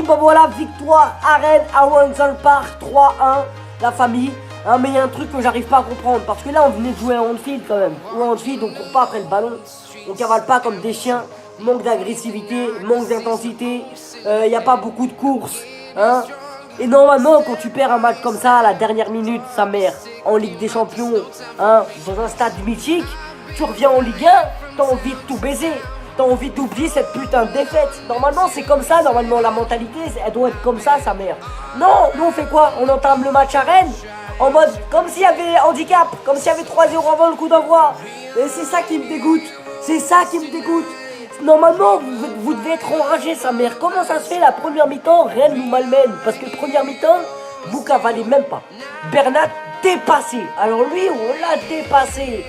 Maxime, bon voilà, victoire à Rennes, à Windsor Park, 3-1, la famille. Hein, mais il y a un truc que j'arrive pas à comprendre, parce que là on venait de jouer à Anfield quand même. Ou à Anfield, on court pas après le ballon, on cavale pas comme des chiens, manque d'agressivité, manque d'intensité, il n'y a pas beaucoup de courses. Hein. Et normalement, quand tu perds un match comme ça à la dernière minute, sa mère, en Ligue des Champions, hein, dans un stade mythique, tu reviens en Ligue 1, t'as envie de tout baiser. T'as envie d'oublier cette putain de défaite. Normalement, c'est comme ça. Normalement, la mentalité, elle doit être comme ça, sa mère. Non, nous, on fait quoi? On entame le match à Rennes en mode comme s'il y avait handicap, comme s'il y avait 3-0 avant le coup d'envoi. Et c'est ça qui me dégoûte. C'est ça qui me dégoûte. Normalement, vous devez être enragé, sa mère. Comment ça se fait la première mi-temps, Rennes nous malmène? Parce que première mi-temps, vous cavalez même pas. Bernat dépassé. Alors lui, on l'a dépassé.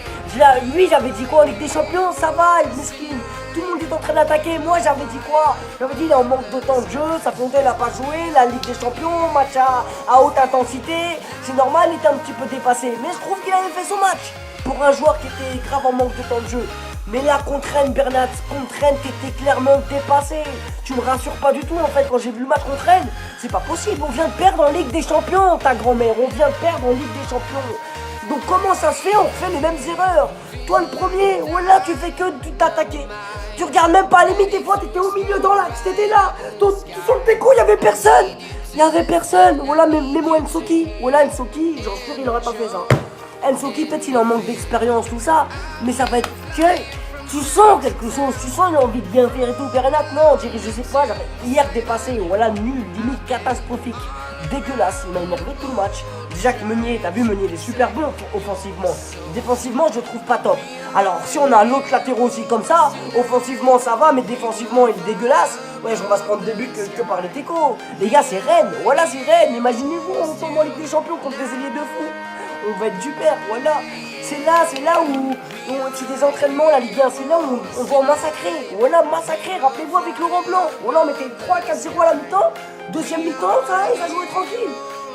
Lui, j'avais dit quoi en Ligue des Champions? Ça va, il mesquine. Tout le monde est en train d'attaquer. Moi, j'avais dit quoi? J'avais dit il est en manque de temps de jeu. Ça fait longtemps qu'il n'a pas joué. La Ligue des Champions, match à haute intensité. C'est normal, il était un petit peu dépassé. Mais je trouve qu'il avait fait son match. Pour un joueur qui était grave en manque de temps de jeu. Mais là, contre Rennes, Bernat, contre Rennes, t'étais clairement dépassé. Tu me rassures pas du tout, en fait, quand j'ai vu le match contre Rennes. C'est pas possible, on vient de perdre en Ligue des Champions, ta grand-mère. On vient de perdre en Ligue des Champions. Donc comment ça se fait? On refait les mêmes erreurs. Toi, le premier, voilà, tu fais que t'attaquer. Tu regardes même pas, à la limite, des fois, t'étais au milieu dans l'axe, t'étais là. Sur le déco, il y avait personne. Il y avait personne. Voilà, mets-moi Ensoki. Voilà, Ensoki, j'en suis sûr, il aurait pas fait ça. Ensoki, peut-être il en manque d'expérience, tout ça, mais ça va être que tu sens quelque chose, tu sens il a envie de bien faire et tout. Bernat, non, je sais pas, hier dépassé, voilà, nul, limite catastrophique, dégueulasse, il m'a énervé tout le match. Déjà que Meunier, t'as vu, Meunier, il est super bon offensivement. Défensivement, je le trouve pas top. Alors, si on a l'autre latéraux aussi comme ça, offensivement ça va, mais défensivement il est dégueulasse. Ouais, on va se prendre des buts que par les techos. Les gars, c'est Rennes, voilà, c'est Rennes. Imaginez-vous, on tombe en Ligue des Champions contre des ailiers de fou. On va être super, voilà. C'est là où c'est des entraînements, la Ligue 1, c'est là où on va massacrer. Voilà, massacrer, rappelez-vous avec Laurent Blanc. Voilà, on mettait 3-4-0 à la mi-temps, deuxième mi-temps, ça jouait tranquille.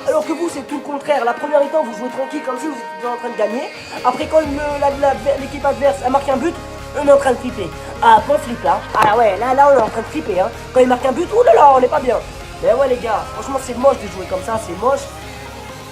Alors que vous, c'est tout le contraire. La première mi-temps, vous jouez tranquille comme si vous étiez en train de gagner. Après, quand l'équipe adverse a marqué un but, on est en train de flipper. Ah, pas flip là. Ah ouais, là, on est en train de flipper. Hein. Quand il marque un but, oulala, on n'est pas bien. Mais ouais, les gars, franchement, c'est moche de jouer comme ça, c'est moche.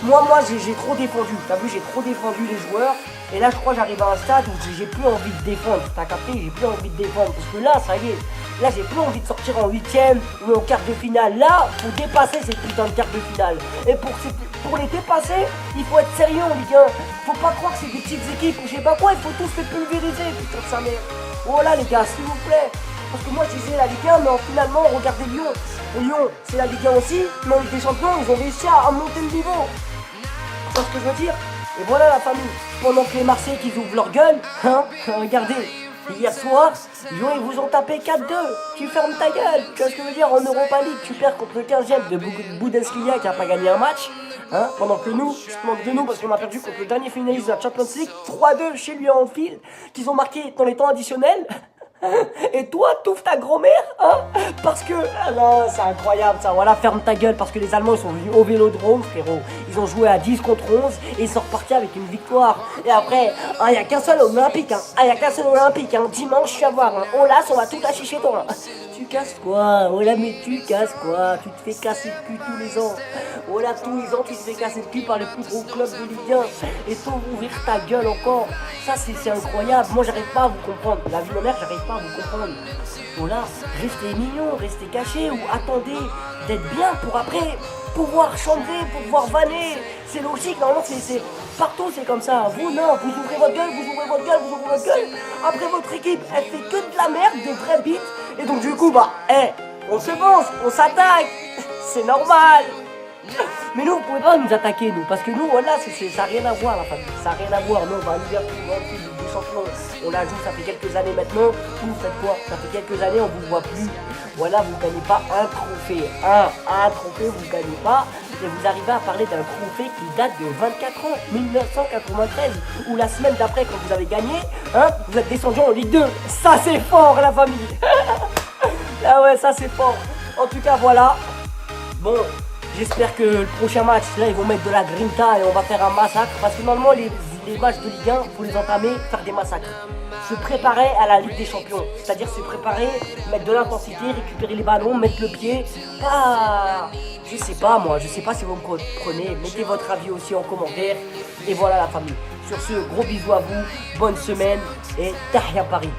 Moi, j'ai trop défendu. T'as vu, j'ai trop défendu les joueurs. Et là, je crois que j'arrive à un stade où j'ai plus envie de défendre. T'as capté? J'ai plus envie de défendre. Parce que là, ça y est. Là, j'ai plus envie de sortir en 8ème ou en quart de finale. Là, faut dépasser cette putain de quart de finale. Et pour les dépasser, il faut être sérieux en Ligue 1. Faut pas croire que c'est des petites équipes ou je sais pas quoi. Il faut tous les pulvériser, putain de sa mère. Voilà, les gars, s'il vous plaît. Parce que moi, je disais la Ligue 1, mais finalement, regardez Lyon. Lyon, c'est la Ligue 1 aussi. Mais en Ligue des Champions, ils ont réussi à monter le niveau. Tu vois ce que je veux dire? Et voilà la famille. Pendant que les Marseillais qui ouvrent leur gueule, hein, regardez, hier soir, Lyon ils vous ont tapé 4-2. Tu fermes ta gueule. Tu vois ce que je veux dire? En Europa League, tu perds contre le 15e de Bundesliga qui n'a pas gagné un match. Hein, pendant que nous, je te manque de nous parce qu'on a perdu contre le dernier finaliste de la Champions League, 3-2 chez lui en fil, qu'ils ont marqué dans les temps additionnels. Et toi, t'ouvres ta grand-mère, hein? Parce que... Ah non, c'est incroyable ça, voilà, ferme ta gueule, parce que les Allemands, ils sont venus au Vélodrome, frérot. Ils ont joué à 10 contre 11, et ils sont repartis avec une victoire. Et après, il n'y a qu'un seul Olympique, hein. Il n'y a qu'un seul Olympique, hein. Dimanche, je suis à voir, hein. Oh là, on va tout lâcher chez toi, hein. Tu casses quoi? Oh là, mais tu casses quoi? Tu te fais casser le cul tous les ans. Oh là, tous les ans, tu te fais casser le cul par le plus gros club de Ligue 1. Et t'ouvres ouvrir ta gueule encore. Ça, c'est incroyable. Moi, j'arrive pas à vous comprendre. La vie de ma mère, j'arrive pas à vous comprendre. Bon là, restez mignons, restez cachés ou attendez d'être bien pour après pouvoir chanter, pouvoir vanner. C'est logique, normalement, c'est partout, c'est comme ça. Vous, non, vous ouvrez votre gueule, vous ouvrez votre gueule, vous ouvrez votre gueule. Après, votre équipe, elle fait que de la merde, de vrais beats. Et donc, du coup, on se venge, on s'attaque. C'est normal. Mais nous, vous pouvez pas nous attaquer, nous, parce que nous, voilà, ça n'a rien à voir, la famille. Ça n'a rien à voir. Nous, on va à Liverpool, des champions. On la joue, ça fait quelques années maintenant. Vous faites quoi? Ça fait quelques années, on vous voit plus. Voilà, vous ne gagnez pas un trophée. Un trophée, vous ne gagnez pas. Et vous arrivez à parler d'un trophée qui date de 24 ans, 1993. Ou la semaine d'après, quand vous avez gagné, hein, vous êtes descendu en Ligue 2. Ça, c'est fort, la famille. Ah ouais, ça, c'est fort. En tout cas, voilà. Bon. J'espère que le prochain match, là, ils vont mettre de la grinta et on va faire un massacre. Parce que normalement, les matchs de Ligue 1, faut les entamer, faire des massacres. Se préparer à la Ligue des Champions, c'est-à-dire se préparer, mettre de l'intensité, récupérer les ballons, mettre le pied. Pas, je sais pas moi, je sais pas si vous me comprenez. Mettez votre avis aussi en commentaire. Et voilà la famille. Sur ce, gros bisous à vous, bonne semaine et Tahia Paris.